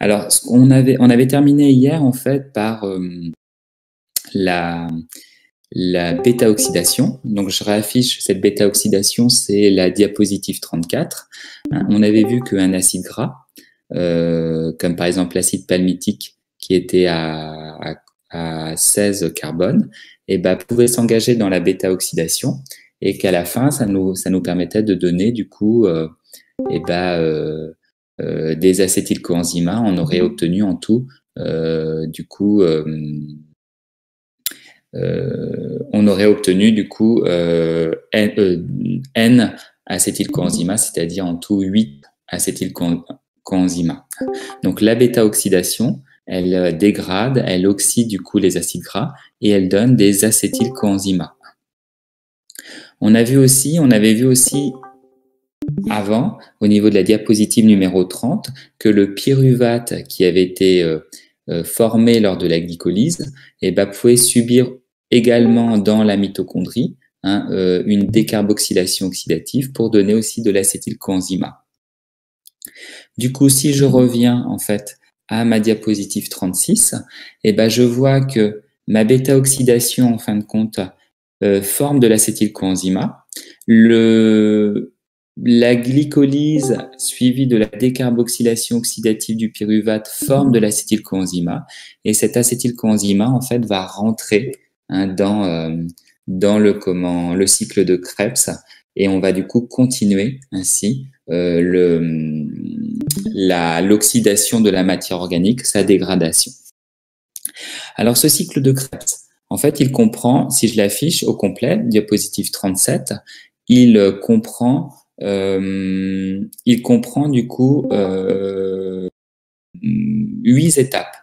Alors, on avait terminé hier en fait par la, la bêta-oxydation. Donc, je réaffiche cette bêta-oxydation, c'est la diapositive 34. Hein, on avait vu qu'un acide gras, comme par exemple l'acide palmitique qui était à 16 carbone, et ben, pouvait s'engager dans la bêta-oxydation et qu'à la fin, ça nous permettait de donner du coup des acétylcoenzymas. On aurait obtenu en tout on aurait obtenu du coup N acétylcoenzymas, c'est-à-dire en tout 8 acétylcoenzymas. Donc la bêta-oxydation, elle dégrade, elle oxyde du coup les acides gras et elle donne des acétylcoenzymas. On avait vu aussi avant, au niveau de la diapositive numéro 30, que le pyruvate qui avait été formé lors de la glycolyse pouvait subir également dans la mitochondrie une décarboxylation oxydative pour donner aussi de l'acétylcoenzymat. Du coup, si je reviens en fait à ma diapositive 36, je vois que ma bêta-oxydation, en fin de compte, forme de l'acétylcoenzymat. La glycolyse suivie de la décarboxylation oxydative du pyruvate forme de l'acétylcoenzymat et cet acétylcoenzymat en fait va rentrer dans le cycle de Krebs et on va du coup continuer ainsi l'oxydation de la matière organique, sa dégradation. Alors ce cycle de Krebs, en fait, il comprend, si je l'affiche au complet, diapositive 37, il comprend du coup 8 étapes.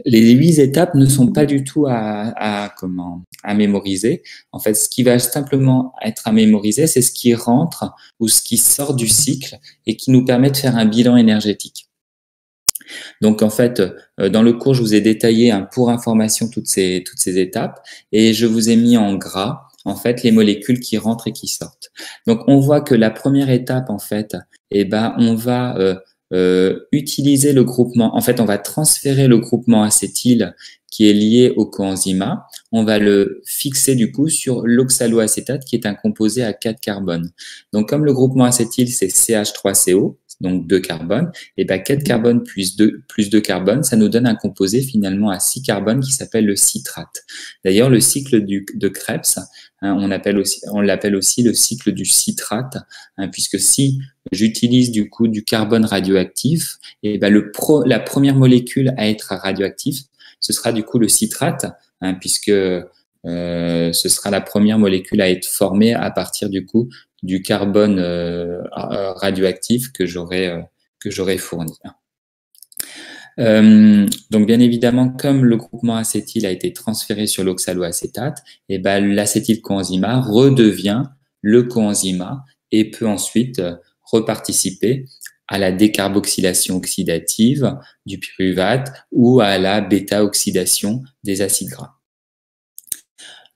Les 8 étapes ne sont pas du tout à mémoriser. En fait, ce qui va simplement être à mémoriser, c'est ce qui rentre ou ce qui sort du cycle et qui nous permet de faire un bilan énergétique. Donc en fait, dans le cours, je vous ai détaillé pour information toutes ces étapes et je vous ai mis en gras en fait les molécules qui rentrent et qui sortent. Donc on voit que la première étape en fait, on va utiliser le groupement. En fait, on va transférer le groupement acétyl qui est lié au coenzymat. On va le fixer du coup sur l'oxaloacétate qui est un composé à 4 carbones. Donc comme le groupement acétyl c'est CH3CO, donc 2 carbones, 4 carbones plus 2 carbones, ça nous donne un composé finalement à 6 carbones qui s'appelle le citrate. D'ailleurs, le cycle de Krebs, on l'appelle aussi le cycle du citrate, puisque si j'utilise du coup du carbone radioactif, la première molécule à être radioactive, ce sera du coup le citrate, puisque ce sera la première molécule à être formée à partir du coup du carbone radioactif que j'aurais fourni. Donc bien évidemment, comme le groupement acétyl a été transféré sur l'oxaloacétate, l'acétylcoenzymat redevient le coenzymat et peut ensuite reparticiper à la décarboxylation oxydative du pyruvate ou à la bêta-oxydation des acides gras.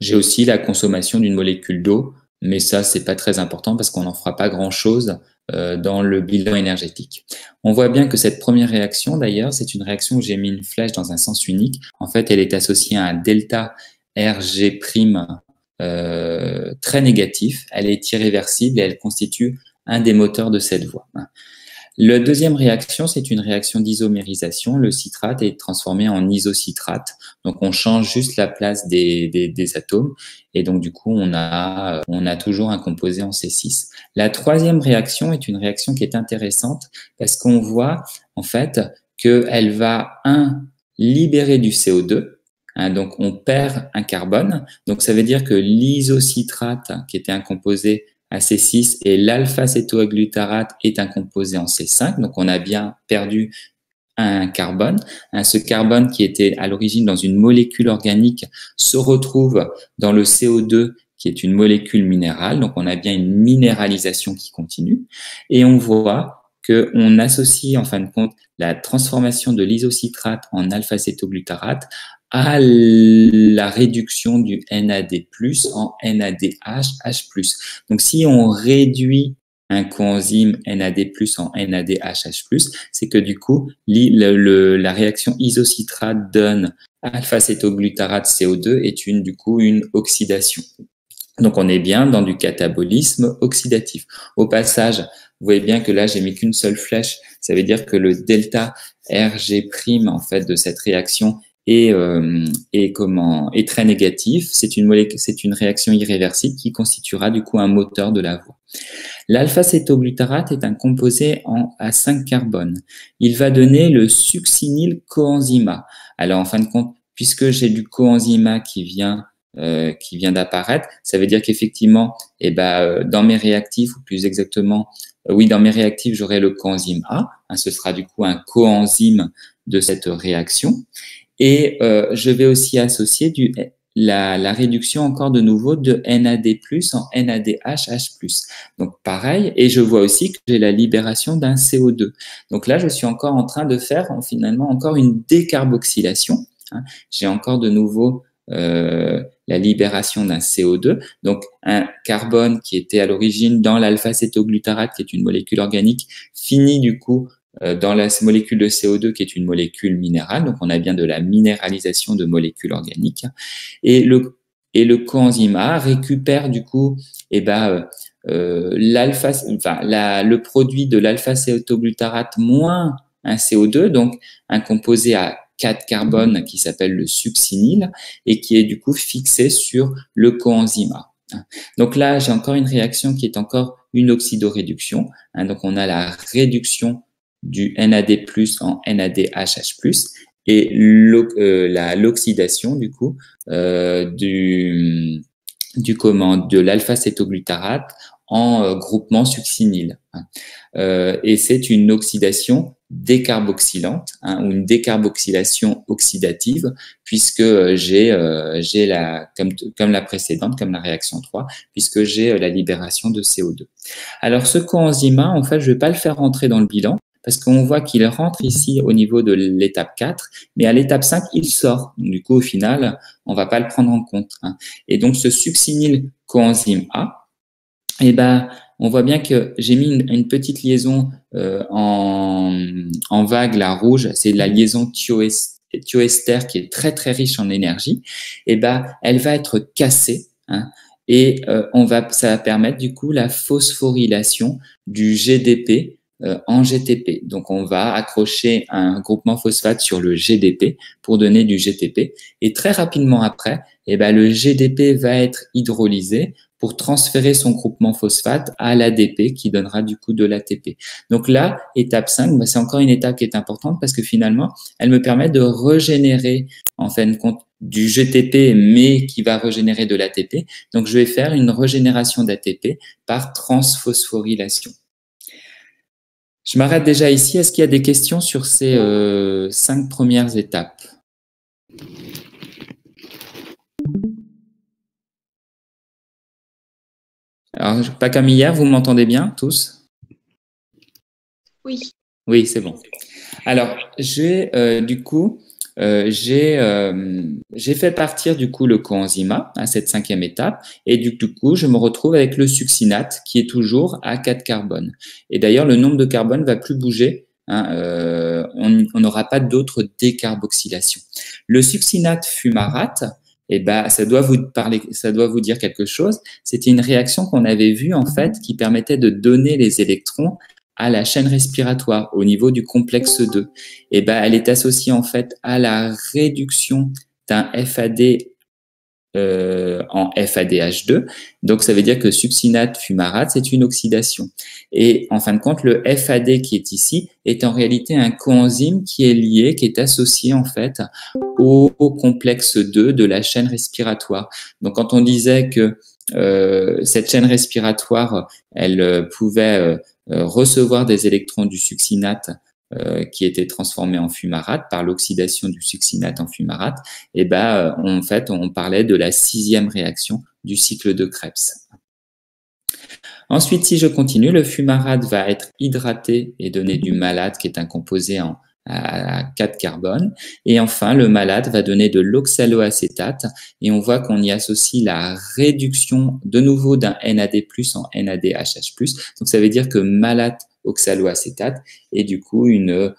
J'ai aussi la consommation d'une molécule d'eau, mais ça, c'est pas très important parce qu'on n'en fera pas grand-chose dans le bilan énergétique. On voit bien que cette première réaction, d'ailleurs, c'est une réaction où j'ai mis une flèche dans un sens unique. En fait, elle est associée à un delta Rg' très négatif. Elle est irréversible et elle constitue un des moteurs de cette voie. La deuxième réaction, c'est une réaction d'isomérisation. Le citrate est transformé en isocitrate. Donc, on change juste la place des atomes. Et donc, du coup, on a toujours un composé en C6. La troisième réaction est une réaction qui est intéressante parce qu'on voit, en fait, qu'elle va, libérer du CO2. Donc, on perd un carbone. Donc, ça veut dire que l'isocitrate, qui était un composé à C6 et l'alpha-cétoaglutarate est un composé en C5. Donc, on a bien perdu un carbone. Ce carbone qui était à l'origine dans une molécule organique se retrouve dans le CO2 qui est une molécule minérale. Donc, on a bien une minéralisation qui continue. Et on voit qu'on associe en fin de compte la transformation de l'isocitrate en alpha-cétoglutarate à la réduction du NAD+ en NADH, H+. Donc, si on réduit un coenzyme NAD+ en NADHH+, c'est que du coup, la réaction isocitrate donne alpha-cétoglutarate CO2 est du coup une oxydation. Donc, on est bien dans du catabolisme oxydatif. Au passage, vous voyez bien que là, j'ai mis qu'une seule flèche. Ça veut dire que le delta Rg' en fait de cette réaction est très négatif. C'est une réaction irréversible qui constituera du coup un moteur de la voie. L'alpha-cétoglutarate est un composé à 5 carbones. Il va donner le succinyl coenzyma. Alors, en fin de compte, puisque j'ai du coenzyma qui vient d'apparaître, ça veut dire qu'effectivement, dans mes réactifs, ou plus exactement, dans mes réactifs, j'aurai le coenzyme A. Ce sera du coup un coenzyme de cette réaction. Et je vais aussi associer la réduction encore de nouveau de NAD+ en NADHH+. Donc pareil, et je vois aussi que j'ai la libération d'un CO2. Donc là, je suis encore en train de faire finalement encore une décarboxylation. J'ai encore de nouveau la libération d'un CO2, donc un carbone qui était à l'origine dans l'alpha-cétoglutarate, qui est une molécule organique, finit du coup dans la molécule de CO2 qui est une molécule minérale. Donc on a bien de la minéralisation de molécules organiques. Et le coenzyme A récupère du coup le produit de l'alpha-cétoglutarate moins un CO2, donc un composé à 4 carbones qui s'appelle le succinyl et qui est du coup fixé sur le coenzyme A. Donc là, j'ai encore une réaction qui est encore une oxydoréduction. Donc on a la réduction du NAD+ en NADHH+, et l'oxydation du coup de l'alpha-cétoglutarate en groupement succinyl. Et c'est une oxydation décarboxylante ou une décarboxylation oxydative, puisque j'ai comme la précédente, comme la réaction 3, puisque j'ai la libération de CO2. Alors ce coenzyme, en fait, je ne vais pas le faire rentrer dans le bilan, parce qu'on voit qu'il rentre ici au niveau de l'étape 4, mais à l'étape 5, il sort. Donc, du coup, au final, on ne va pas le prendre en compte. Et donc, ce succinyl coenzyme A, on voit bien que j'ai mis une petite liaison en vague, la rouge, c'est la liaison thioester qui est très très riche en énergie. Elle va être cassée, et ça va permettre du coup la phosphorylation du GDP en GTP. Donc on va accrocher un groupement phosphate sur le GDP pour donner du GTP, et très rapidement après, le GDP va être hydrolysé pour transférer son groupement phosphate à l'ADP qui donnera du coup de l'ATP. Donc là, étape 5, c'est encore une étape qui est importante parce que finalement, elle me permet de régénérer en fin de compte du GTP mais qui va régénérer de l'ATP. Donc je vais faire une régénération d'ATP par transphosphorylation. Je m'arrête déjà ici. Est-ce qu'il y a des questions sur ces 5 premières étapes ? Alors, pas comme hier, vous m'entendez bien tous ? Oui. Oui, c'est bon. Alors, j'ai fait partir du coup le coenzyme A à cette 5e étape, et du coup, je me retrouve avec le succinate qui est toujours à 4 carbones. Et d'ailleurs, le nombre de carbones va plus bouger. On n'aura pas d'autre décarboxylation. Le succinate fumarate, ça doit vous dire quelque chose. C'était une réaction qu'on avait vue en fait qui permettait de donner les électrons à la chaîne respiratoire au niveau du complexe 2. Elle est associée en fait à la réduction d'un FAD en FADH2. Donc, ça veut dire que succinate fumarate, c'est une oxydation. Et en fin de compte, le FAD qui est ici est en réalité un coenzyme qui est lié, qui est associé en fait au complexe 2 de la chaîne respiratoire. Donc, quand on disait que cette chaîne respiratoire, elle pouvait recevoir des électrons du succinate qui étaient transformés en fumarate par l'oxydation du succinate en fumarate, en fait, on parlait de la 6e réaction du cycle de Krebs. Ensuite, si je continue, le fumarate va être hydraté et donner du malate qui est un composé à 4 carbones. Et enfin, le malate va donner de l'oxaloacétate et on voit qu'on y associe la réduction de nouveau d'un NAD+ en NADHH+. Donc, ça veut dire que malate oxaloacétate et du coup une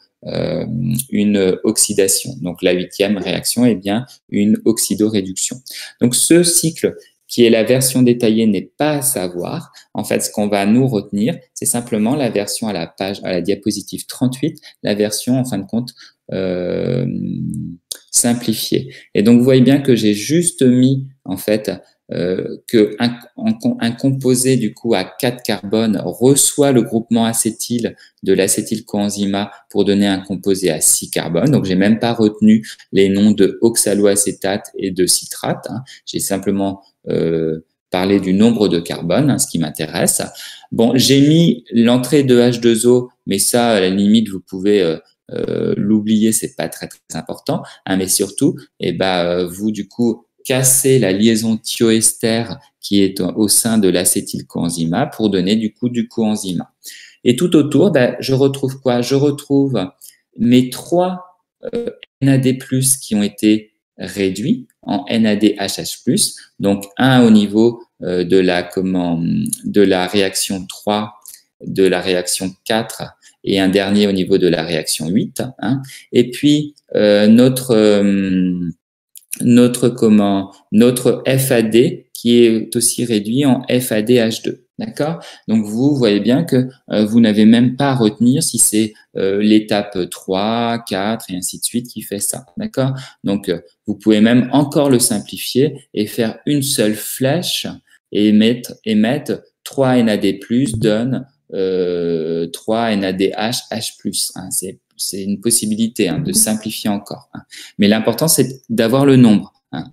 oxydation. Donc, la 8e réaction est bien une oxydoréduction. Donc, ce cycle qui est la version détaillée n'est pas à savoir. En fait, ce qu'on va nous retenir, c'est simplement la version à la diapositive 38, la version, en fin de compte, simplifiée. Et donc, vous voyez bien que j'ai juste mis, en fait, un composé, du coup, à 4 carbones reçoit le groupement acétyl de l'acétylcoenzyma pour donner un composé à 6 carbones. Donc, j'ai même pas retenu les noms de oxaloacétate et de citrate. Hein. J'ai simplement parler du nombre de carbone, hein, ce qui m'intéresse. Bon, j'ai mis l'entrée de H2O, mais ça, à la limite, vous pouvez l'oublier, c'est pas très très important. Hein, mais surtout, vous du coup cassez la liaison thioester qui est au sein de l'acétylcoenzyma pour donner du coup du coenzyma. Et tout autour, je retrouve quoi? Je retrouve mes 3 NAD+ qui ont été réduit en NADHH+, donc un au niveau de la réaction 3, de la réaction 4 et un dernier au niveau de la réaction 8. Hein. Et puis notre FAD qui est aussi réduit en FADH2. D'accord? Donc, vous voyez bien que vous n'avez même pas à retenir si c'est l'étape 3, 4 et ainsi de suite qui fait ça. D'accord? Donc, vous pouvez même encore le simplifier et faire une seule flèche et mettre 3 NAD+, donne 3 NADH, H+. Hein, c'est une possibilité hein, de simplifier encore. Hein. Mais l'important, c'est d'avoir le nombre. Hein,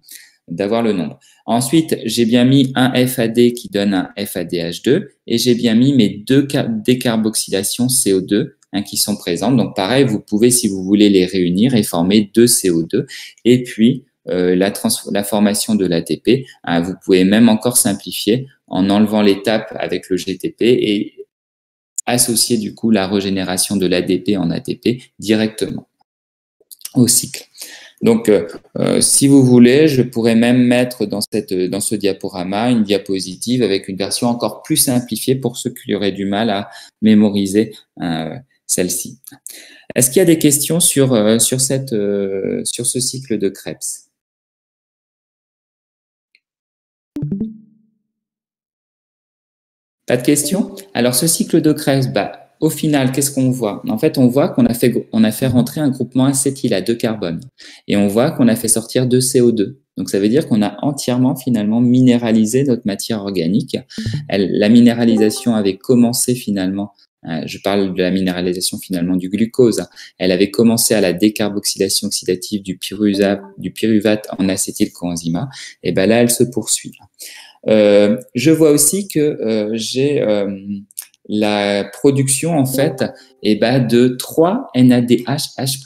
d'avoir le nombre. Ensuite, j'ai bien mis un FAD qui donne un FADH2 et j'ai bien mis mes 2 décarboxylations CO2 hein, qui sont présentes. Donc, pareil, vous pouvez, si vous voulez, les réunir et former 2 CO2. Et puis, la formation de l'ATP, hein, vous pouvez même encore simplifier en enlevant l'étape avec le GTP et associer du coup la régénération de l'ADP en ATP directement au cycle. Donc, si vous voulez, je pourrais même mettre dans ce diaporama une diapositive avec une version encore plus simplifiée pour ceux qui auraient du mal à mémoriser celle-ci. Est-ce qu'il y a des questions sur ce cycle de Krebs? Pas de questions? Alors, ce cycle de Krebs, au final, qu'est-ce qu'on voit? En fait, on voit qu'on a fait rentrer un groupement acétyl à 2 carbones et on voit qu'on a fait sortir 2 CO2. Donc, ça veut dire qu'on a entièrement finalement minéralisé notre matière organique. La minéralisation avait commencé finalement, je parle de la minéralisation finalement du glucose, elle avait commencé à la décarboxylation oxydative du pyruvate en acétylcoenzyma et là, elle se poursuit. Je vois aussi que j'ai la production en fait de 3 NADHH+.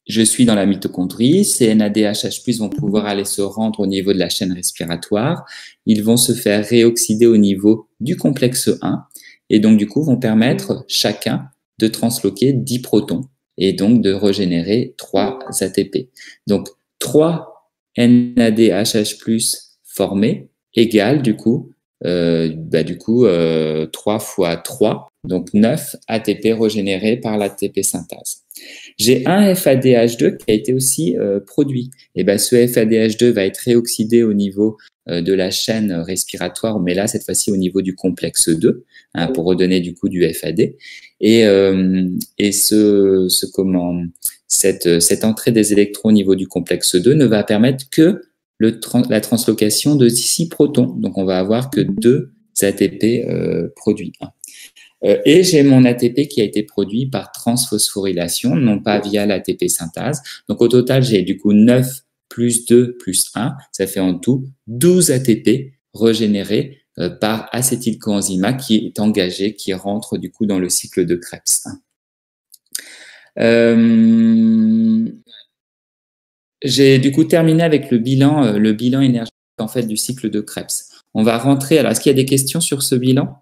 Je suis dans la mitochondrie, ces NADHH+ vont pouvoir aller se rendre au niveau de la chaîne respiratoire, ils vont se faire réoxyder au niveau du complexe 1 et donc du coup vont permettre chacun de transloquer 10 protons et donc de régénérer 3 ATP. Donc 3 NADHH+ formés égale du coup 3 fois 3, donc 9 ATP régénérés par l'ATP synthase. J'ai un FADH2 qui a été aussi produit. Et ce FADH2 va être réoxydé au niveau de la chaîne respiratoire, mais là, cette fois-ci, au niveau du complexe 2, hein, pour redonner du coup du FAD. Et cette entrée des électrons au niveau du complexe 2 ne va permettre que la translocation de 6 protons. Donc, on va avoir que 2 ATP produits. Et j'ai mon ATP qui a été produit par transphosphorylation, non pas via l'ATP synthase. Donc, au total, j'ai du coup 9 plus 2 plus 1. Ça fait en tout 12 ATP régénérés par acétylcoenzyma qui est engagé, qui rentre du coup dans le cycle de Krebs. J'ai du coup terminé avec le bilan énergétique en fait du cycle de Krebs. On va rentrer. Alors, est-ce qu'il y a des questions sur ce bilan?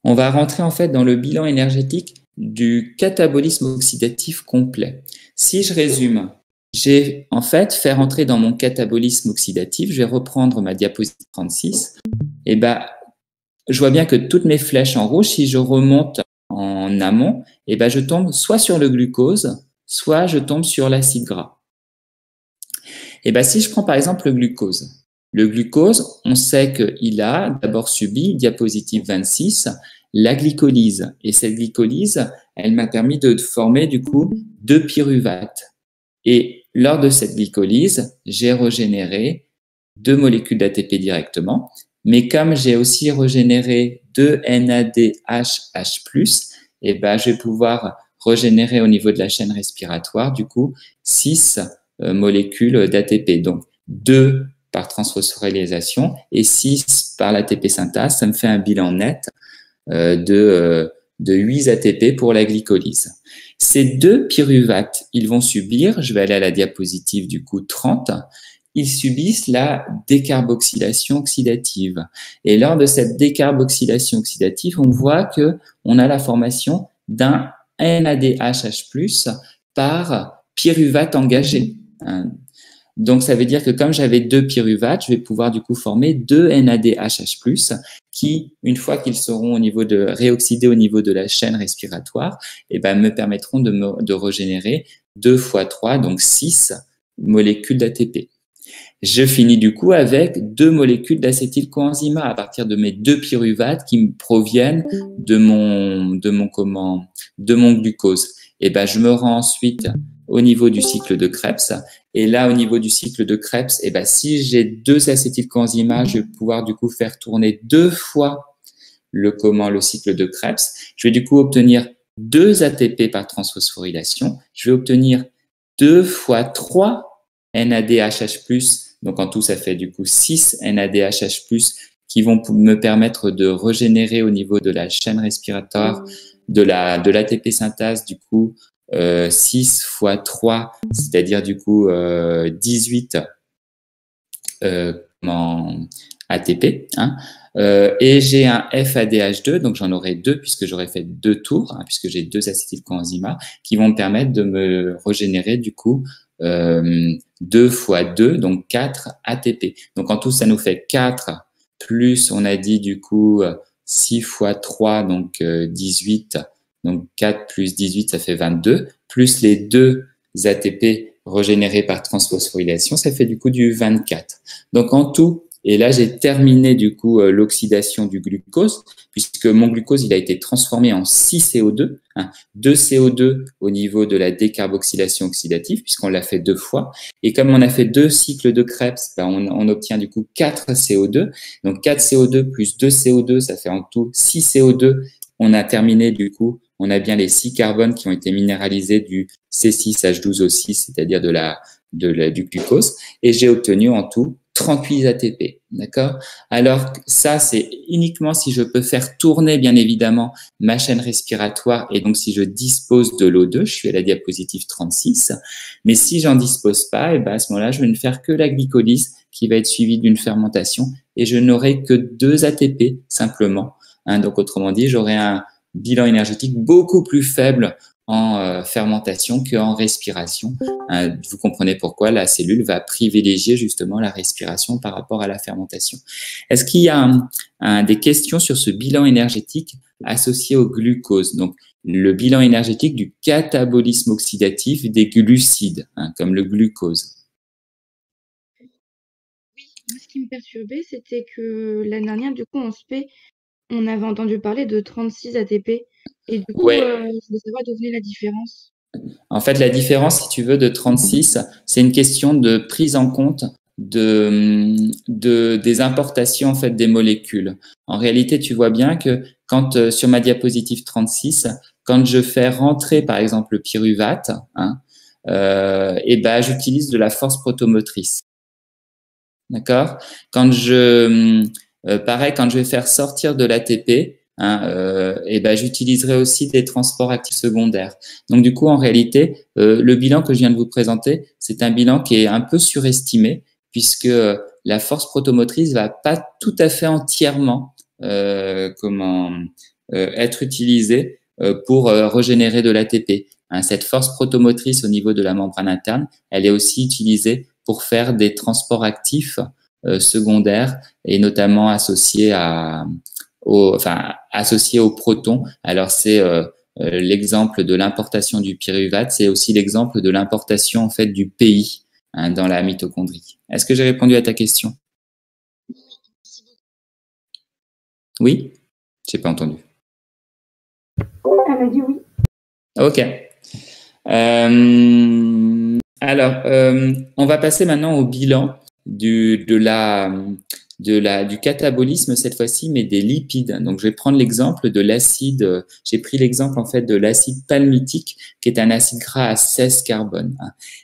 On va rentrer en fait dans le bilan énergétique du catabolisme oxydatif complet. Si je résume, j'ai en fait fait rentrer dans mon catabolisme oxydatif, je vais reprendre ma diapositive 36, et je vois bien que toutes mes flèches en rouge, si je remonte en amont, je tombe soit sur le glucose, soit je tombe sur l'acide gras. Si je prends par exemple le glucose, on sait qu'il a d'abord subi, diapositive 26, la glycolyse. Et cette glycolyse, elle m'a permis de former du coup 2 pyruvates. Et lors de cette glycolyse, j'ai régénéré 2 molécules d'ATP directement. Mais comme j'ai aussi régénéré 2 NADH+, je vais pouvoir régénérer au niveau de la chaîne respiratoire, du coup, 6 molécules d'ATP. Donc, 2 par transphosphorylation et 6 par l'ATP synthase. Ça me fait un bilan net de 8 ATP pour la glycolyse. Ces 2 pyruvates, ils vont subir, je vais aller à la diapositive du coup 30, ils subissent la décarboxylation oxydative. Et lors de cette décarboxylation oxydative, on voit que on a la formation d'un NADH+ par pyruvate engagé. Donc, ça veut dire que comme j'avais 2 pyruvates, je vais pouvoir du coup former 2 NADH+, qui, une fois qu'ils seront réoxydés au niveau de la chaîne respiratoire, me permettront de régénérer 2 fois 3, donc 6 molécules d'ATP. Je finis du coup avec 2 molécules d'acétylcoenzyme à partir de mes 2 pyruvates qui me proviennent de mon glucose. Je me rends ensuite au niveau du cycle de Krebs. Et là, au niveau du cycle de Krebs, si j'ai 2 acétylcoenzymes, je vais pouvoir du coup faire tourner 2 fois le cycle de Krebs. Je vais du coup obtenir 2 ATP par transphosphorylation. Je vais obtenir 2 fois 3 NADH+. Donc, en tout, ça fait du coup 6 NADH+, qui vont me permettre de régénérer au niveau de la chaîne respiratoire, de l'ATP synthase, du coup, 6 fois 3, c'est-à-dire du coup 18 ATP. Et j'ai un FADH2, donc j'en aurai 2 puisque j'aurai fait 2 tours, puisque j'ai 2 acétylcoenzymes qui vont me permettre de me régénérer du coup 2 fois 2, donc 4 ATP. Donc en tout, ça nous fait 4 plus, on a dit du coup 6 fois 3, donc 18. Donc 4 plus 18, ça fait 22. Plus les 2 ATP régénérés par transphosphorylation, ça fait du coup du 24. Donc en tout, et là j'ai terminé du coup l'oxydation du glucose, puisque mon glucose il a été transformé en 6 CO2, 2 CO2 au niveau de la décarboxylation oxydative, puisqu'on l'a fait 2 fois. Et comme on a fait 2 cycles de Krebs, on obtient du coup 4 CO2. Donc 4 CO2 plus 2 CO2, ça fait en tout 6 CO2. On a terminé du coup, on a bien les 6 carbones qui ont été minéralisés du C6H12O6, c'est-à-dire du glucose. Et j'ai obtenu en tout 38 ATP, d'accord? Alors ça, c'est uniquement si je peux faire tourner, bien évidemment, ma chaîne respiratoire et donc si je dispose de l'O2, je suis à la diapositive 36. Mais si j'en dispose pas, à ce moment-là, je vais ne faire que la glycolyse qui va être suivie d'une fermentation et je n'aurai que 2 ATP simplement. Donc autrement dit, j'aurai un bilan énergétique beaucoup plus faible en fermentation qu'en respiration. Vous comprenez pourquoi la cellule va privilégier justement la respiration par rapport à la fermentation. Est-ce qu'il y a des questions sur ce bilan énergétique associé au glucose? Donc, le bilan énergétique du catabolisme oxydatif des glucides, comme le glucose. Oui, ce qui me perturbait, c'était que l'année dernière, du coup, en spé, on avait entendu parler de 36 ATP. Et du coup, je voulais savoir d'où venait la différence. En fait, la différence, si tu veux, de 36, c'est une question de prise en compte des importations en fait des molécules. En réalité, tu vois bien que quand sur ma diapositive 36, quand je fais rentrer par exemple le pyruvate, j'utilise de la force protomotrice. D'accord? Quand pareil, quand je vais faire sortir de l'ATP, j'utiliserai aussi des transports actifs secondaires. Donc du coup, en réalité, le bilan que je viens de vous présenter, c'est un bilan qui est un peu surestimé puisque la force protomotrice va pas tout à fait entièrement être utilisée pour régénérer de l'ATP. Hein, cette force protomotrice au niveau de la membrane interne, elle est aussi utilisée pour faire des transports actifs secondaires et notamment associés associés aux protons. Alors c'est l'exemple de l'importation du pyruvate, c'est aussi l'exemple de l'importation en fait du PI hein, dans la mitochondrie. Est-ce que j'ai répondu à ta question? Oui? J'ai pas entendu. Elle a dit oui. Ok. Alors, on va passer maintenant au bilan du catabolisme cette fois-ci, mais des lipides. Donc, je vais prendre l'exemple de l'acide. J'ai pris l'exemple en fait de l'acide palmitique, qui est un acide gras à 16 carbone.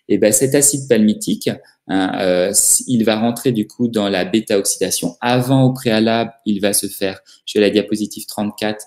Et ben, cet acide palmitique, il va rentrer du coup dans la bêta-oxydation. Avant, au préalable, il va se faire, je suis à la diapositive 34,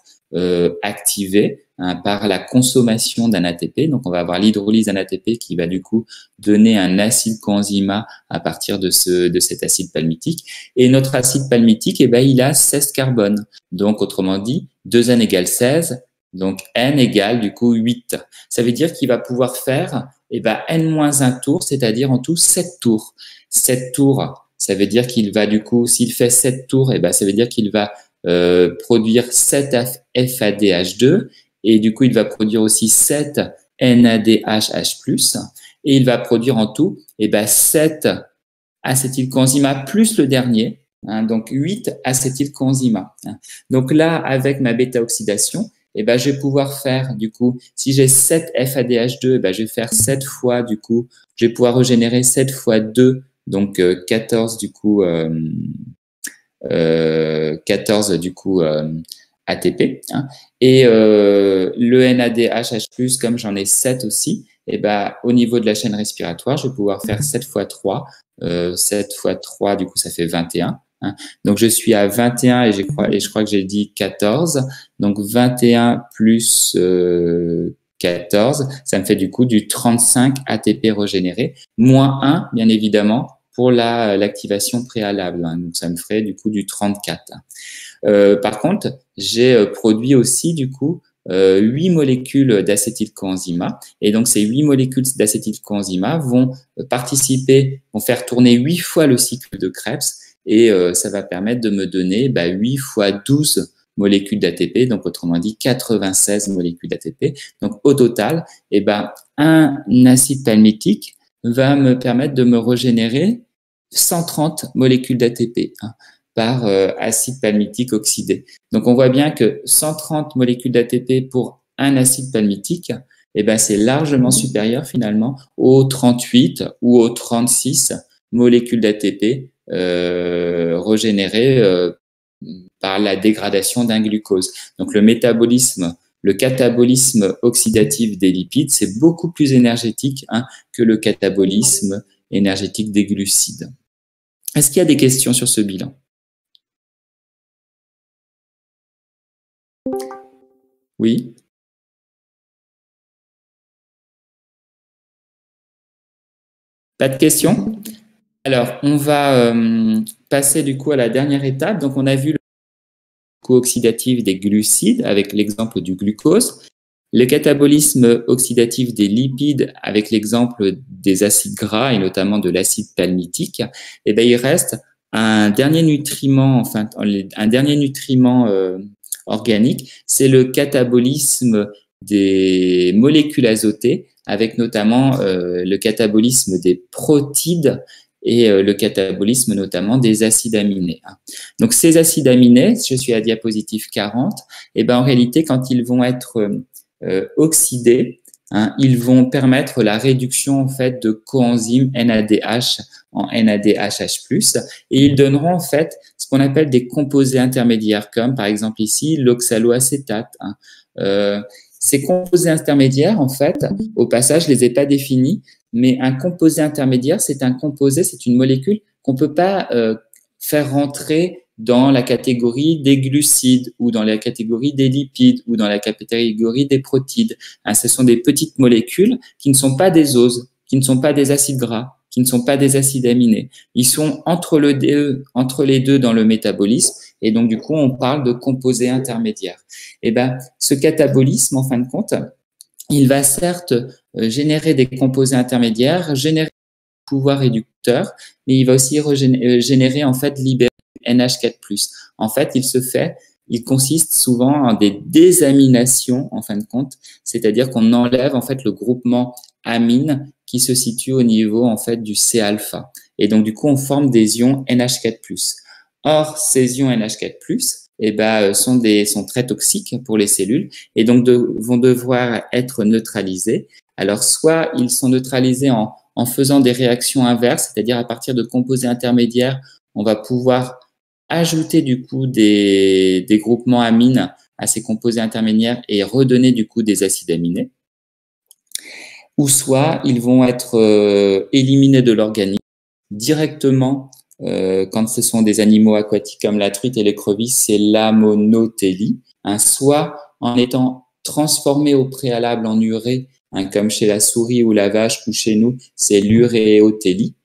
activé par la consommation d'un ATP. Donc, on va avoir l'hydrolyse d'un ATP qui va du coup donner un acide coenzyma à partir de cet acide palmitique. Et notre acide palmitique, eh ben, il a 16 carbone. Donc, autrement dit, 2N égale 16. Donc, N égale du coup 8. Ça veut dire qu'il va pouvoir faire eh ben, N-1 tour, c'est-à-dire en tout 7 tours. 7 tours, ça veut dire qu'il va du coup, s'il fait 7 tours, eh ben, ça veut dire qu'il va produire 7 FADH2 et du coup il va produire aussi 7 NADHH+, et il va produire en tout 7 acétylcoenzyma plus le dernier, hein, donc 8 acétylcoenzyma. Donc là, avec ma bêta-oxydation, je vais pouvoir faire du coup, si j'ai 7 FADH2, je vais faire 7 fois du coup, je vais pouvoir régénérer 7 fois 2, donc 14 du coup 14 du coup ATP. Hein. Et le NADHH+, comme j'en ai 7 aussi, au niveau de la chaîne respiratoire, je vais pouvoir faire 7 fois 3. 7 fois 3, du coup, ça fait 21. Hein. Donc, je suis à 21 et je crois que j'ai dit 14. Donc, 21 plus 14, ça me fait du coup du 35 ATP régénéré, moins 1, bien évidemment, pour l'activation préalable. Hein. Donc, ça me ferait du coup du 34. Par contre, j'ai produit aussi du coup 8 molécules d'acétylcoenzyma. Et donc, ces 8 molécules d'acétylcoenzyma vont faire tourner 8 fois le cycle de Krebs. Et ça va permettre de me donner 8 fois 12 molécules d'ATP, donc autrement dit 96 molécules d'ATP. Donc, au total, un acide palmitique va me permettre de me régénérer 130 molécules d'ATP par acide palmitique oxydé. Donc, on voit bien que 130 molécules d'ATP pour un acide palmitique, c'est largement supérieur finalement aux 38 ou aux 36 molécules d'ATP régénérées par la dégradation d'un glucose. Donc, le catabolisme oxydatif des lipides, c'est beaucoup plus énergétique que le catabolisme énergétique des glucides. Est-ce qu'il y a des questions sur ce bilan? Oui. Pas de questions? Alors, on va passer du coup à la dernière étape. Donc, on a vu le co-oxydatif des glucides avec l'exemple du glucose, le catabolisme oxydatif des lipides avec l'exemple des acides gras et notamment de l'acide palmitique. Et il reste un dernier nutriment, organique, c'est le catabolisme des molécules azotées, avec notamment le catabolisme des protides et le catabolisme notamment des acides aminés. Donc ces acides aminés, je suis à diapositive 40, en réalité quand ils vont être oxydés, ils vont permettre la réduction en fait de coenzyme NADH en NADHH+, et ils donneront en fait ce qu'on appelle des composés intermédiaires, comme par exemple ici l'oxaloacétate. Ces composés intermédiaires, en fait, au passage, je les ai pas définis, mais un composé intermédiaire, c'est une molécule qu'on peut pas faire rentrer dans la catégorie des glucides ou dans la catégorie des lipides ou dans la catégorie des protides. Ce sont des petites molécules qui ne sont pas des oses, qui ne sont pas des acides gras, qui ne sont pas des acides aminés. Ils sont entre les deux dans le métabolisme, et donc du coup, on parle de composés intermédiaires. Et ben, ce catabolisme, en fin de compte, il va certes générer des composés intermédiaires, générer des pouvoirs réducteurs, mais il va aussi générer, en fait, libérer NH4+. En fait, il consiste souvent en des désaminations, en fin de compte, c'est-à-dire qu'on enlève, en fait, le groupement amine qui se situe au niveau, en fait, du C-alpha. Et donc, du coup, on forme des ions NH4+. Or, ces ions NH4+, eh ben, sont très toxiques pour les cellules et donc vont devoir être neutralisés. Alors, soit ils sont neutralisés en faisant des réactions inverses, c'est-à-dire à partir de composés intermédiaires, on va pouvoir ajouter du coup des groupements amines à ces composés intermédiaires et redonner du coup des acides aminés. Ou soit ils vont être éliminés de l'organisme directement quand ce sont des animaux aquatiques comme la truite et l'écrevisse, c'est la monothélie, soit en étant transformés au préalable en urée, comme chez la souris ou la vache, ou chez nous, c'est l'uréothélie,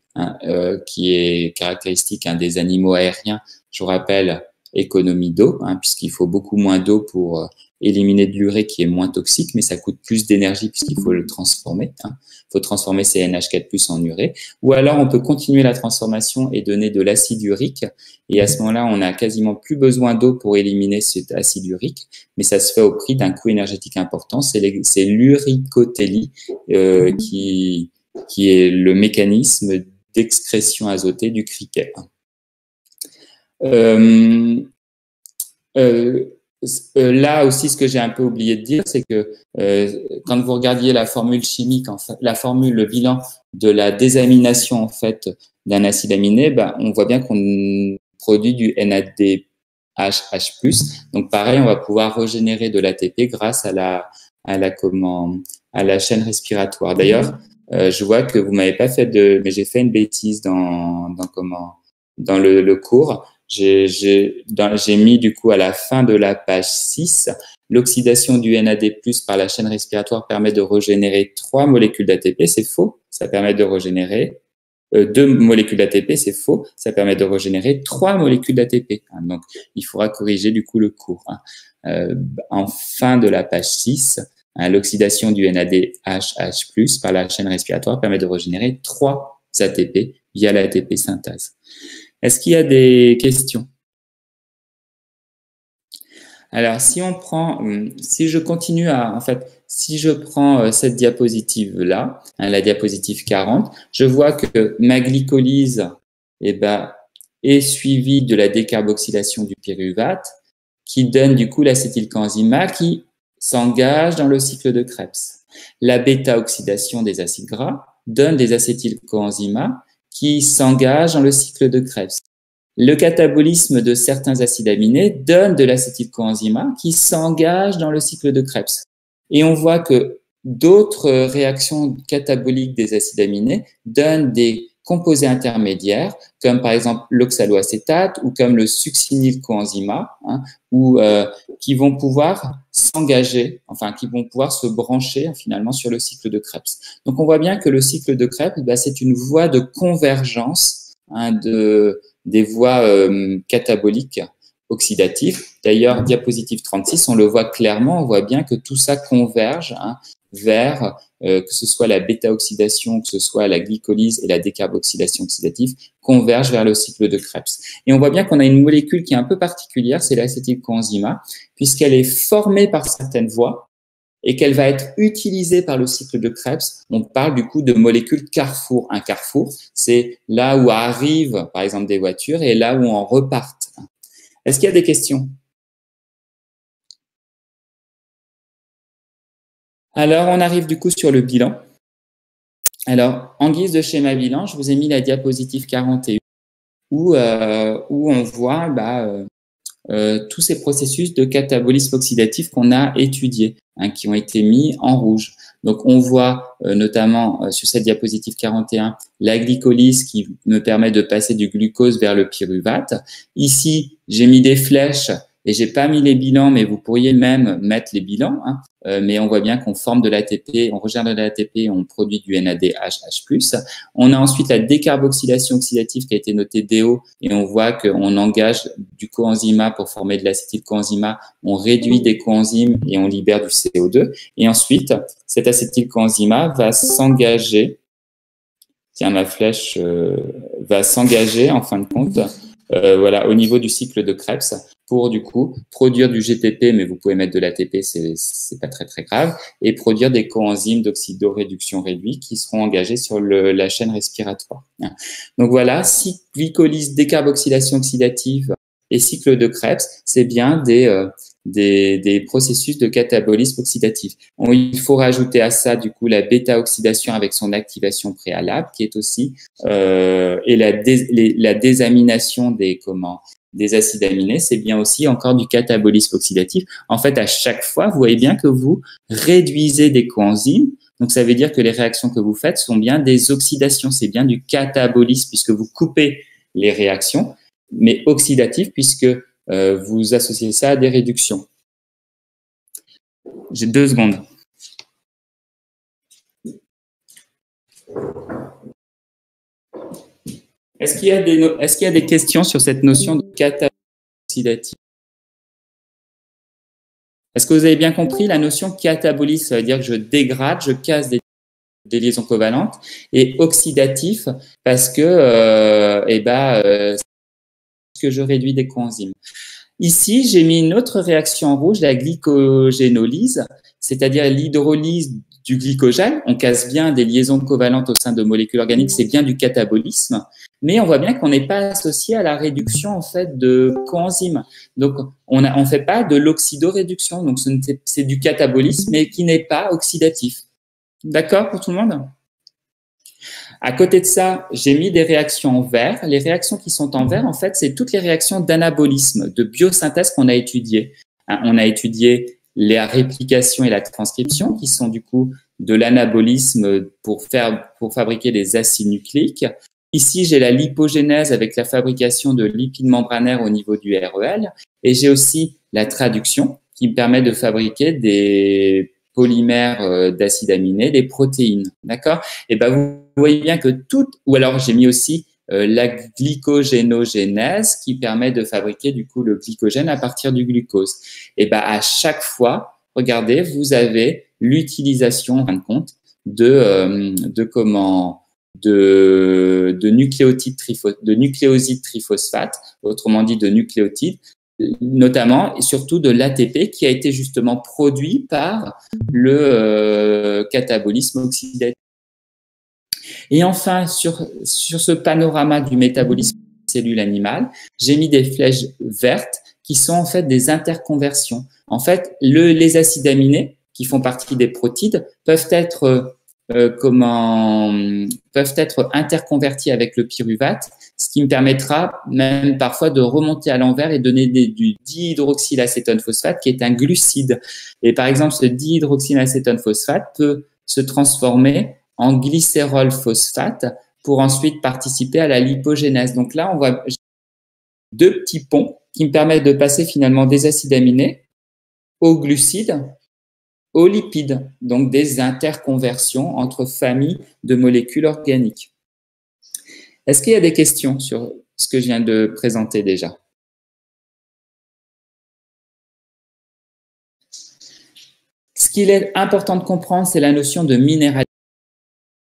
qui est caractéristique des animaux aériens. Je vous rappelle, économie d'eau, puisqu'il faut beaucoup moins d'eau pour éliminer de l'urée qui est moins toxique, mais ça coûte plus d'énergie puisqu'il faut le transformer. Il faut transformer ces NH4+ en urée. Ou alors, on peut continuer la transformation et donner de l'acide urique. Et à ce moment-là, on n'a quasiment plus besoin d'eau pour éliminer cet acide urique, mais ça se fait au prix d'un coût énergétique important. C'est l'uricothélie qui est le mécanisme d'excrétion azotée du criquet. Là aussi, ce que j'ai un peu oublié de dire, c'est que quand vous regardiez la formule chimique, en fait, le bilan de la désamination en fait d'un acide aminé, on voit bien qu'on produit du NADH+. Donc pareil, on va pouvoir régénérer de l'ATP grâce à la chaîne respiratoire. D'ailleurs, je vois que vous m'avez pas fait mais j'ai fait une bêtise dans le cours. J'ai mis du coup à la fin de la page 6, l'oxydation du NAD+ par la chaîne respiratoire permet de régénérer 3 molécules d'ATP, c'est faux, ça permet de régénérer 2 molécules d'ATP, c'est faux, ça permet de régénérer 3 molécules d'ATP. Donc, il faudra corriger du coup le cours. En fin de la page 6, l'oxydation du NADH+ par la chaîne respiratoire permet de régénérer 3 ATP via l'ATP synthase. Est-ce qu'il y a des questions? Alors, si je prends cette diapositive-là, la diapositive 40, je vois que ma glycolyse est suivie de la décarboxylation du pyruvate, qui donne du coup l'acétylcoenzyme qui s'engage dans le cycle de Krebs. La bêta-oxydation des acides gras donne des acétylcoenzymes qui s'engagent dans le cycle de Krebs. Le catabolisme de certains acides aminés donne de l'acétylcoenzyme qui s'engage dans le cycle de Krebs. Et on voit que d'autres réactions cataboliques des acides aminés donnent des composés intermédiaires, comme par exemple l'oxaloacétate ou comme le succinylcoenzyme, qui vont pouvoir s'engager, qui vont pouvoir se brancher finalement sur le cycle de Krebs. Donc on voit bien que le cycle de Krebs, c'est une voie de convergence des voies cataboliques oxydatives. D'ailleurs, diapositive 36, on le voit clairement, on voit bien que tout ça converge vers que ce soit la bêta-oxydation, que ce soit la glycolyse et la décarboxylation oxydative, convergent vers le cycle de Krebs. Et on voit bien qu'on a une molécule qui est un peu particulière, c'est l'acétylcoenzyme, puisqu'elle est formée par certaines voies et qu'elle va être utilisée par le cycle de Krebs. On parle du coup de molécules carrefour. Un carrefour, c'est là où arrivent, par exemple, des voitures et là où en repartent. Est-ce qu'il y a des questions? Alors, on arrive du coup sur le bilan. Alors, en guise de schéma bilan, je vous ai mis la diapositive 41 où on voit tous ces processus de catabolisme oxydatif qu'on a étudiés, qui ont été mis en rouge. Donc, on voit notamment sur cette diapositive 41 la glycolyse qui me permet de passer du glucose vers le pyruvate. Ici, j'ai mis des flèches Et j'ai pas mis les bilans, mais vous pourriez même mettre les bilans. Hein. Mais on voit bien qu'on forme de l'ATP, on régénère de l'ATP, on produit du NADH+. On a ensuite la décarboxylation oxydative qui a été notée DO et on voit qu'on engage du coenzyme pour former de l'acétylcoenzyme, on réduit des coenzymes et on libère du CO2. Et ensuite, cet acétylcoenzyme va s'engager, tiens, ma flèche va s'engager en fin de compte, voilà, au niveau du cycle de Krebs pour du coup produire du GTP, mais vous pouvez mettre de l'ATP, c'est pas très grave, et produire des coenzymes d'oxydoréduction réduits qui seront engagés sur la chaîne respiratoire. Donc voilà, cycle glycolyse, décarboxylation oxydative et cycle de Krebs, c'est bien des processus de catabolisme oxydatif. Il faut rajouter à ça du coup la bêta-oxydation avec son activation préalable qui est aussi et la désamination des acides aminés, c'est bien aussi encore du catabolisme oxydatif. En fait, à chaque fois, vous voyez bien que vous réduisez des coenzymes. Donc, ça veut dire que les réactions que vous faites sont bien des oxydations. C'est bien du catabolisme puisque vous coupez les réactions, mais oxydatif puisque vous associez ça à des réductions. J'ai 2 secondes. Est-ce qu'il y a des questions sur cette notion de catabolisme oxydatif? Est-ce que vous avez bien compris la notion catabolisme? Ça veut dire que je dégrade, je casse des liaisons covalentes, et oxydatif parce que je réduis des coenzymes. Ici, j'ai mis une autre réaction en rouge, la glycogénolyse, c'est-à-dire l'hydrolyse du glycogène. On casse bien des liaisons covalentes au sein de molécules organiques, c'est bien du catabolisme, mais on voit bien qu'on n'est pas associé à la réduction en fait de coenzymes. Donc, on fait pas de l'oxydoréduction, donc c'est du catabolisme, mais qui n'est pas oxydatif. D'accord pour tout le monde? À côté de ça, j'ai mis des réactions en vert. Les réactions qui sont en vert, en fait, c'est toutes les réactions d'anabolisme, de biosynthèse qu'on a étudiées. On a étudié la réplication et la transcription, qui sont du coup de l'anabolisme pour fabriquer des acides nucléiques. Ici, j'ai la lipogénèse avec la fabrication de lipides membranaires au niveau du REL. Et j'ai aussi la traduction qui me permet de fabriquer des polymères d'acides aminés, des protéines. D'accord? Et ben, vous voyez bien que ou alors j'ai mis aussi la glycogénogénèse qui permet de fabriquer du coup le glycogène à partir du glucose. Et ben, à chaque fois, regardez, vous avez l'utilisation, en fin de compte, de nucléosides triphosphate, autrement dit de nucléotides, notamment et surtout de l'ATP qui a été justement produit par le catabolisme oxydatif. Et enfin, sur ce panorama du métabolisme des cellules animales, j'ai mis des flèches vertes qui sont en fait des interconversions. En fait, les acides aminés qui font partie des protides peuvent être interconvertis avec le pyruvate, ce qui me permettra même parfois de remonter à l'envers et donner du dihydroxylacétone phosphate qui est un glucide. Et par exemple, ce dihydroxylacétone phosphate peut se transformer en glycérol phosphate pour ensuite participer à la lipogénèse. Donc là, on voit 2 petits ponts qui me permettent de passer finalement des acides aminés aux glucides, aux lipides, donc des interconversions entre familles de molécules organiques. Est-ce qu'il y a des questions sur ce que je viens de présenter déjà? Ce qu'il est important de comprendre, c'est la notion de minéralisation.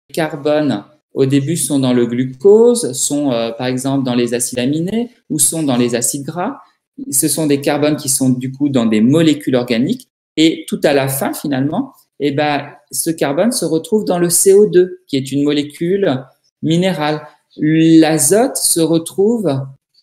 Les carbones, au début, sont dans le glucose, sont par exemple dans les acides aminés ou sont dans les acides gras. Ce sont des carbones qui sont du coup dans des molécules organiques. Et tout à la fin, finalement, ce carbone se retrouve dans le CO2, qui est une molécule minérale. L'azote se retrouve,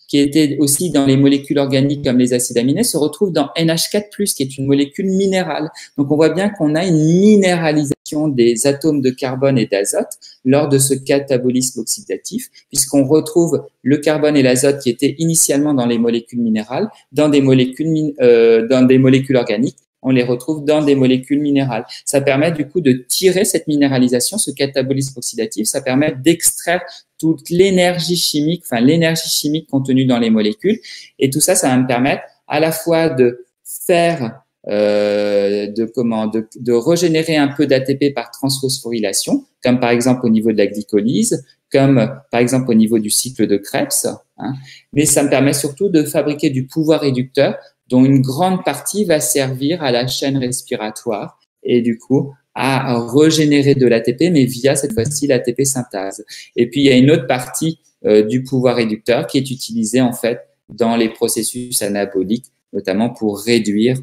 qui était aussi dans les molécules organiques comme les acides aminés, se retrouve dans NH4+, qui est une molécule minérale. Donc, on voit bien qu'on a une minéralisation des atomes de carbone et d'azote lors de ce catabolisme oxydatif, puisqu'on retrouve le carbone et l'azote qui étaient initialement dans les molécules minérales, dans des molécules organiques. On les retrouve dans des molécules minérales. Ça permet du coup de tirer cette minéralisation, ce catabolisme oxydatif, ça permet d'extraire toute l'énergie chimique, l'énergie chimique contenue dans les molécules. Et tout ça, ça va me permettre, à la fois de faire de régénérer un peu d'ATP par transphosphorylation, comme par exemple au niveau de la glycolyse, comme par exemple au niveau du cycle de Krebs, hein. Mais ça me permet surtout de fabriquer du pouvoir réducteur dont une grande partie va servir à la chaîne respiratoire et du coup à régénérer de l'ATP, mais via cette fois-ci l'ATP synthase. Et puis il y a une autre partie du pouvoir réducteur qui est utilisée en fait dans les processus anaboliques, notamment pour réduire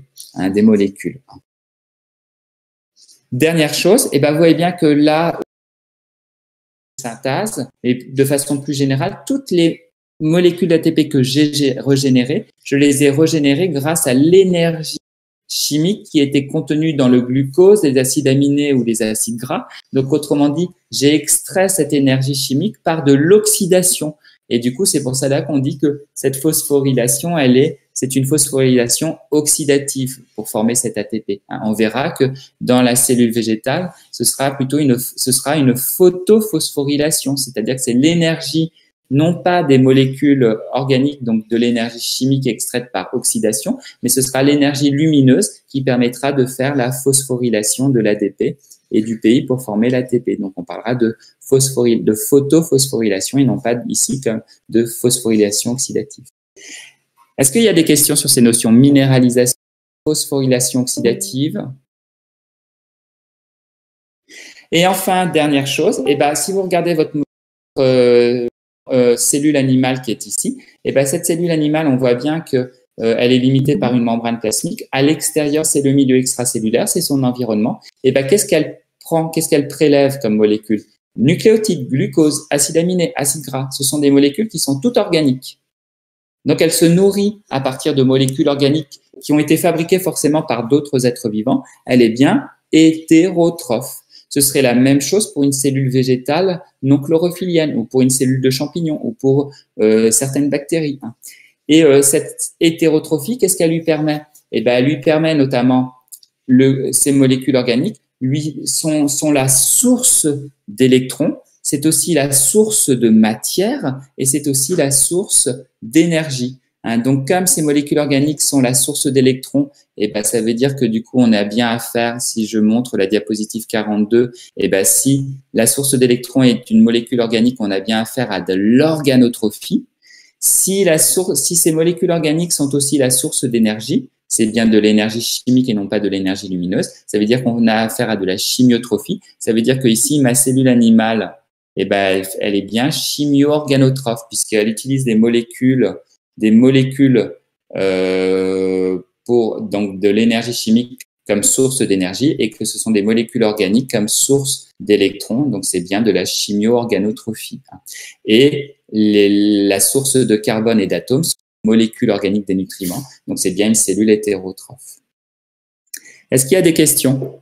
des molécules. Dernière chose, et ben vous voyez bien que là, synthase, mais de façon plus générale, toutes les molécules d'ATP que j'ai régénérées, je les ai régénérées grâce à l'énergie chimique qui était contenue dans le glucose, les acides aminés ou les acides gras. Donc, autrement dit, j'ai extrait cette énergie chimique par de l'oxydation. Et du coup, c'est pour ça là qu'on dit que cette phosphorylation, c'est une phosphorylation oxydative pour former cet ATP. On verra que dans la cellule végétale, ce sera une photophosphorylation, c'est-à-dire que c'est l'énergie non pas des molécules organiques, donc de l'énergie chimique extraite par oxydation, mais ce sera l'énergie lumineuse qui permettra de faire la phosphorylation de l'ADP et du PI pour former l'ATP. Donc, on parlera de photophosphorylation et non pas ici comme de phosphorylation oxydative. Est-ce qu'il y a des questions sur ces notions minéralisation, phosphorylation oxydative? Et enfin, dernière chose, si vous regardez votre cellule animale qui est ici, cette cellule animale, on voit bien que elle est limitée par une membrane plasmique. À l'extérieur, c'est le milieu extracellulaire, c'est son environnement. Qu'est-ce qu'elle prend, qu'est-ce qu'elle prélève comme molécules? Nucléotides, glucose, acides aminés, acides gras. Ce sont des molécules qui sont toutes organiques. Donc, elle se nourrit à partir de molécules organiques qui ont été fabriquées forcément par d'autres êtres vivants. Elle est bien hétérotrophe. Ce serait la même chose pour une cellule végétale non chlorophyllienne ou pour une cellule de champignon ou pour certaines bactéries. Et cette hétérotrophie, qu'est-ce qu'elle lui permet? Elle lui permet notamment, ces molécules organiques sont la source d'électrons, c'est aussi la source de matière et c'est aussi la source d'énergie. Donc, comme ces molécules organiques sont la source d'électrons, ça veut dire que du coup, on a bien affaire, si je montre la diapositive 42, si la source d'électrons est une molécule organique, on a bien affaire à de l'organotrophie. Si ces molécules organiques sont aussi la source d'énergie, c'est bien de l'énergie chimique et non pas de l'énergie lumineuse. Ça veut dire qu'on a affaire à de la chimiotrophie. Ça veut dire que ici, ma cellule animale, elle est bien chimio-organotrophe puisqu'elle utilise des molécules pour donc de l'énergie chimique comme source d'énergie et que ce sont des molécules organiques comme source d'électrons. Donc, c'est bien de la chimio-organotrophie. Et la source de carbone et d'atomes sont des molécules organiques des nutriments. Donc, c'est bien une cellule hétérotrophe. Est-ce qu'il y a des questions?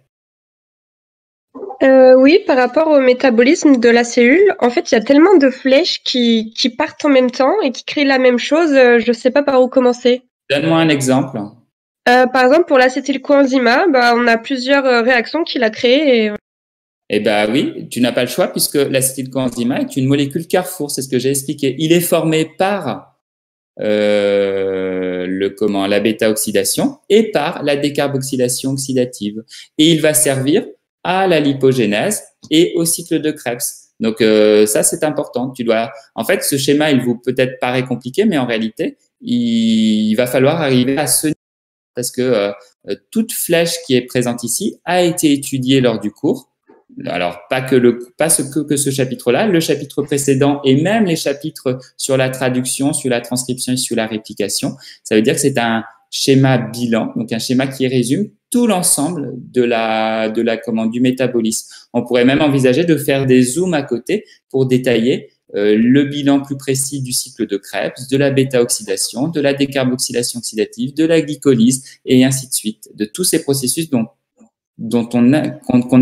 Oui, par rapport au métabolisme de la cellule, en fait, il y a tellement de flèches qui partent en même temps et qui créent la même chose. Je ne sais pas par où commencer. Donne-moi un exemple. Par exemple, pour l'acétylcoenzyme, on a plusieurs réactions qu'il a créées. Oui, tu n'as pas le choix puisque l'acétylcoenzyme est une molécule carrefour, c'est ce que j'ai expliqué. Il est formé par la bêta-oxydation et par la décarboxylation oxydative. Et il va servir à la lipogénèse et au cycle de Krebs. Donc ça, c'est important. En fait, ce schéma, il vous peut-être paraît compliqué, mais en réalité, il va falloir arriver à ce niveau parce que toute flèche qui est présente ici a été étudiée lors du cours. Alors, pas ce chapitre-là, le chapitre précédent et même les chapitres sur la traduction, sur la transcription et sur la réplication. Ça veut dire que c'est un schéma bilan, donc un schéma qui résume tout l'ensemble du métabolisme. On pourrait même envisager de faire des zooms à côté pour détailler le bilan plus précis du cycle de Krebs, de la bêta-oxydation, de la décarboxylation oxydative, de la glycolyse et ainsi de suite, de tous ces processus qu'on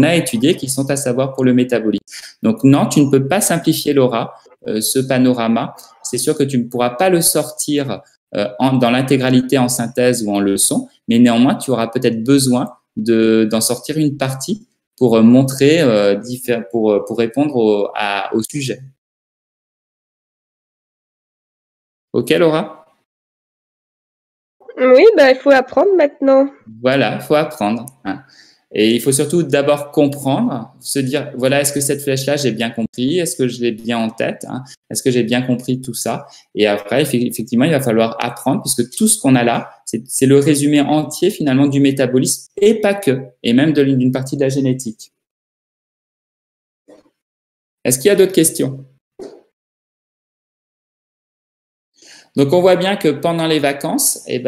a étudié, qui sont à savoir pour le métabolisme. Donc non, tu ne peux pas simplifier Laura, ce panorama. C'est sûr que tu ne pourras pas le sortir dans l'intégralité en synthèse ou en leçon, mais néanmoins, tu auras peut-être besoin d'en sortir une partie pour montrer, pour répondre au sujet. Ok, Laura? Oui, bah, il faut apprendre maintenant. Voilà, il faut apprendre. Hein. Et il faut surtout d'abord comprendre, se dire, voilà, est-ce que cette flèche-là, j'ai bien compris? Est-ce que je l'ai bien en tête? Hein? Est-ce que j'ai bien compris tout ça? Et après, effectivement, il va falloir apprendre, puisque tout ce qu'on a là, c'est le résumé entier finalement du métabolisme, et pas que, et même d'une partie de la génétique. Est-ce qu'il y a d'autres questions? Donc, on voit bien que pendant les vacances, et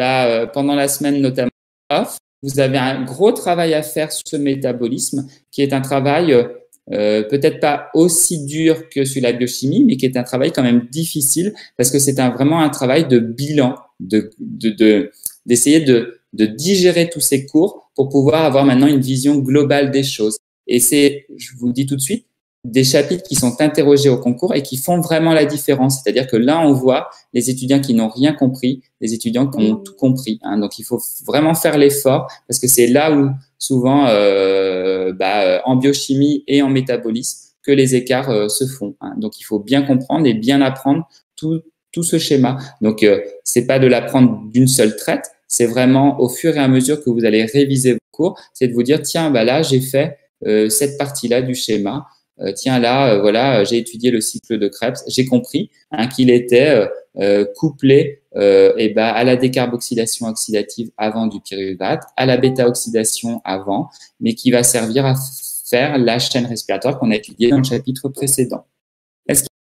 pendant la semaine notamment off, vous avez un gros travail à faire sur ce métabolisme, qui est un travail peut-être pas aussi dur que sur la biochimie, mais qui est un travail quand même difficile, parce que c'est vraiment un travail de bilan, d'essayer de digérer tous ces cours pour pouvoir avoir maintenant une vision globale des choses. Et c'est, je vous le dis tout de suite, des chapitres qui sont interrogés au concours et qui font vraiment la différence. C'est-à-dire que là, on voit les étudiants qui n'ont rien compris, les étudiants qui ont tout compris. Hein. Donc, il faut vraiment faire l'effort parce que c'est là où souvent, en biochimie et en métabolisme, que les écarts se font. Hein. Donc, il faut bien comprendre et bien apprendre tout ce schéma. Donc, c'est pas de l'apprendre d'une seule traite, c'est vraiment au fur et à mesure que vous allez réviser vos cours, c'est de vous dire, tiens, là, j'ai fait cette partie-là du schéma. Tiens là, voilà, j'ai étudié le cycle de Krebs, j'ai compris qu'il était couplé à la décarboxylation oxydative avant du pyruvate, à la bêta-oxydation avant, mais qui va servir à faire la chaîne respiratoire qu'on a étudiée dans le chapitre précédent. Est-ce